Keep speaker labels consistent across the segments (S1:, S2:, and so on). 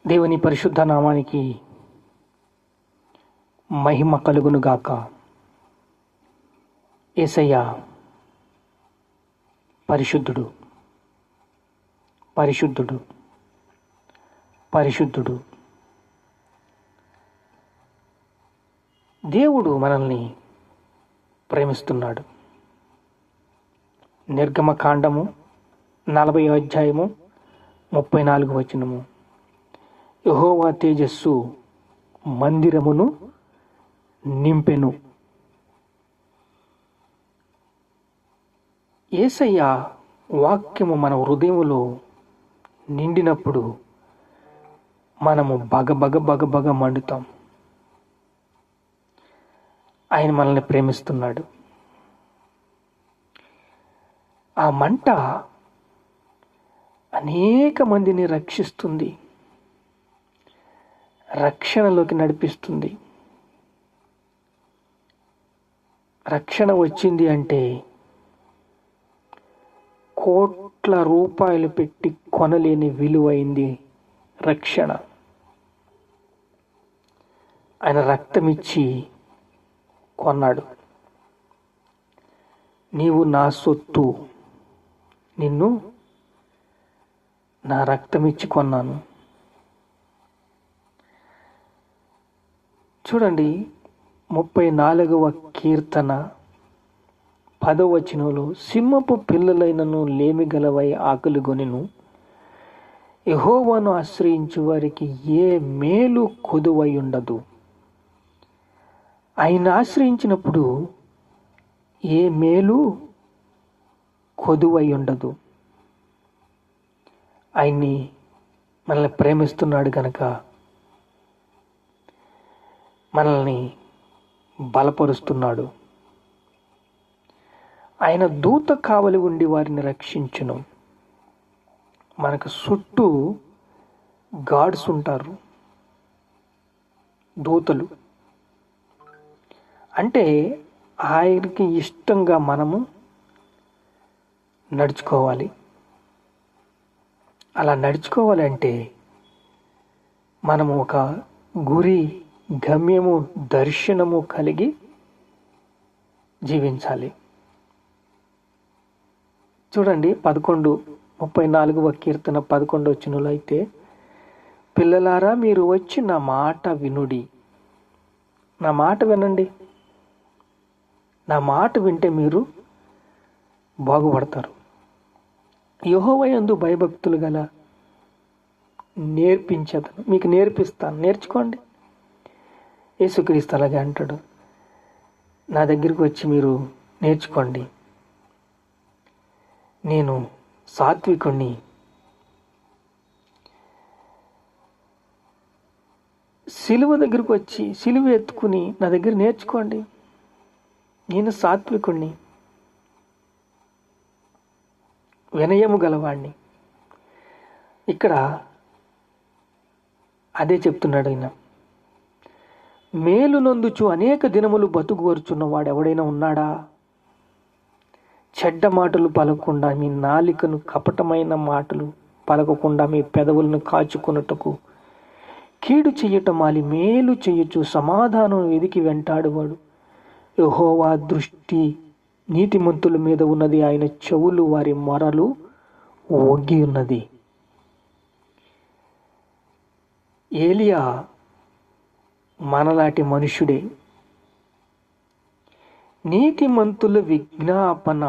S1: దేవుని పరిశుద్ధ నామానికి మహిమ కలుగునుగాక. యేసయ్య పరిశుద్ధుడు, పరిశుద్ధుడు, పరిశుద్ధుడు. దేవుడు మనల్ని ప్రేమిస్తున్నాడు. నిర్గమకాండము 40వ అధ్యాయము 34వ వచనము. యెహోవా తేజస్సు మందిరమును నింపెను. యేసయ్య వాక్యము మన హృదయములో నిండినప్పుడు మనము బగ మండుతాం. ఆయన మనల్ని ప్రేమిస్తున్నాడు. ఆ మంట అనేక మందిని రక్షిస్తుంది, రక్షణలోకి నడిపిస్తుంది. రక్షణ వచ్చింది అంటే కోట్ల రూపాయలు పెట్టి కొనలేని విలువైంది రక్షణ. ఆయన రక్తమిచ్చి కొన్నాడు. నీవు నా సొత్తు, నిన్ను నా రక్తమిచ్చి కొన్నాను. చూడండి, 34వ కీర్తన 10వ వచనంలో, సింహపు పిల్లలైనను లేమిగలవై ఆకలిగొనెను, యెహోవాను ఆశ్రయించు వారికి ఏ మేలు కొదువై ఉండదు. ఆయన ఆశ్రయించినప్పుడు ఏ మేలు కొదువై ఉండదు. ఆయన్ని మనల్ని ప్రేమిస్తున్నాడు కనుక మనల్ని బలపరుస్తున్నాడు. ఆయన దూత కావలి ఉండి వారిని రక్షించును. మనకు చుట్టూ గార్డ్స్ ఉంటారు, దూతలు. అంటే ఆయనకి ఇష్టంగా మనము నడుచుకోవాలి. అలా నడుచుకోవాలంటే మనము ఒక గురి, గమ్యము, దర్శనము కలిగి జీవించాలి. చూడండి, 34వ కీర్తన 11వ వచనంలో అయితే, పిల్లలారా మీరు వచ్చి నా మాట వినుడి. నా మాట వినండి. నా మాట వింటే మీరు బాగుపడతారు. యెహోవా యందు భయభక్తులు గల నేర్పించదను, మీకు నేర్పిస్తాను, నేర్చుకోండి. యేసుక్రీస్తు అలాగే అంటాడు, నా దగ్గరికి వచ్చి మీరు నేర్చుకోండి, నేను సాత్వికుణ్ణి. సిలువ దగ్గరకు వచ్చి సిలువ ఎత్తుకుని నా దగ్గర నేర్చుకోండి, నేను సాత్వికుణ్ణి, వినయము గలవాణ్ణి. ఇక్కడ అదే చెప్తున్నాడు ఆయన. మేలు నొందుచు అనేక దినములు బతుకువరుచున్న వాడు ఎవడైనా ఉన్నాడా? చెడ్డ మాటలు పలకకుండా మీ నాలికను, కపటమైన మాటలు పలకకుండా మీ పెదవులను కాచుకొనుటకు కీడు చెయ్యటం మాలి మేలు చెయ్యొచ్చు సమాధానం వెదికి వెంటాడువాడు. యెహోవా దృష్టి నీతిమంతుల మీద ఉన్నది, ఆయన చెవులు వారి మొరలు ఒగ్గి ఉన్నది. ఏలియా మనలాంటి మనుష్యుడే. నీతిమంతుల విజ్ఞాపన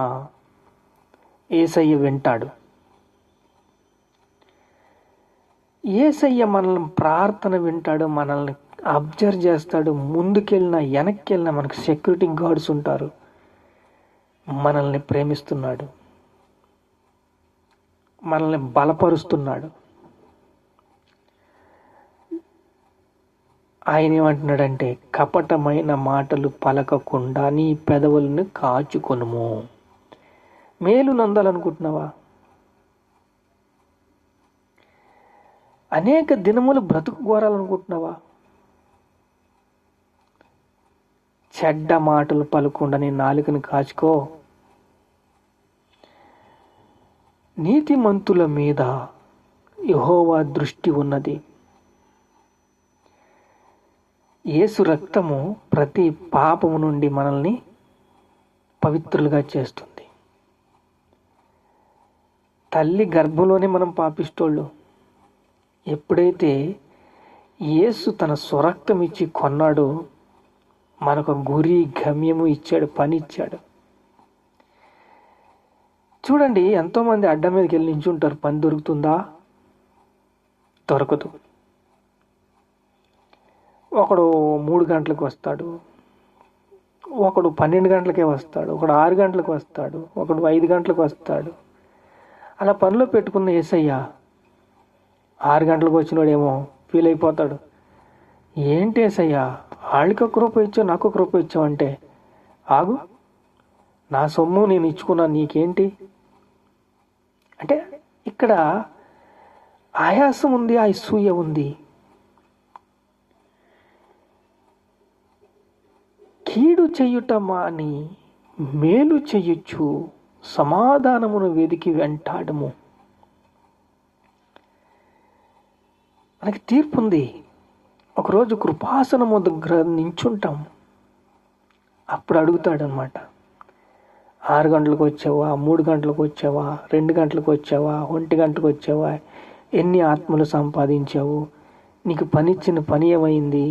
S1: యేసయ్య వింటాడు. యేసయ్య మనల్ని ప్రార్థన వింటాడు, మనల్ని అబ్జర్వ్ చేస్తాడు. ముందుకెళ్ళినా వెనక్కి వెళ్ళినా మనకు సెక్యూరిటీ గార్డ్స్ ఉంటారు. మనల్ని ప్రేమిస్తున్నాడు, మనల్ని బలపరుస్తున్నాడు. ఆయన ఏమంటున్నాడంటే, కపటమైన మాటలు పలకకుండా నీ పెదవులను కాచుకొనుము. మేలు నందాలనుకుంటున్నావా? అనేక దినములు బ్రతుకు కోరాలనుకుంటున్నావా? చెడ్డ మాటలు పలకుండా నీ నాలుకను కాచుకో. నీతిమంతుల మీద యెహోవా దృష్టి ఉన్నది. యేసు రక్తము ప్రతి పాపము నుండి మనల్ని పవిత్రులుగా చేస్తుంది. తల్లి గర్భంలోనే మనం పాపిస్తోళ్ళు. ఎప్పుడైతే యేసు తన స్వరక్తం ఇచ్చి కొన్నాడో మనకు గురి గమ్యము ఇచ్చాడు, పని ఇచ్చాడు. చూడండి, ఎంతోమంది అడ్డ మీదకి వెళ్ళి నించుంటారు. పని దొరుకుతుందా? దొరకదు. ఒకడు 3 గంటలకు వస్తాడు, ఒకడు 12 గంటలకే వస్తాడు, ఒకడు 6 గంటలకు వస్తాడు, ఒకడు 5 గంటలకు వస్తాడు. అలా పనిలో పెట్టుకున్న యేసయ్య 6 గంటలకు వచ్చినోడేమో ఫీల్ అయిపోతాడు. ఏంటి యేసయ్య, వాళ్ళకి ఒక రూపాయి ఇచ్చావు, నాకు ఒక రూపాయి ఇచ్చావు అంటే, ఆగు, నా సొమ్ము నేను ఇచ్చుకున్నా, నీకేంటి అంటే ఇక్కడ ఆయాసం ఉంది, అసూయ ఉంది. కీడు చెయ్యుట మాని మేలు చెయ్యొచ్చు, సమాధానమును వెదికి వెంటాడము. మనకి తీర్పు ఉంది. ఒకరోజు కృపాసనము దగ్గర నించుంటాం. అప్పుడు అడుగుతాడనమాట, 6 గంటలకు వచ్చావా, 3 గంటలకు వచ్చావా, 2 గంటలకు వచ్చావా, 1 గంటకు వచ్చావా, ఎన్ని ఆత్మలు సంపాదించావు, నీకు పనిచ్చిన పని ఏమైంది,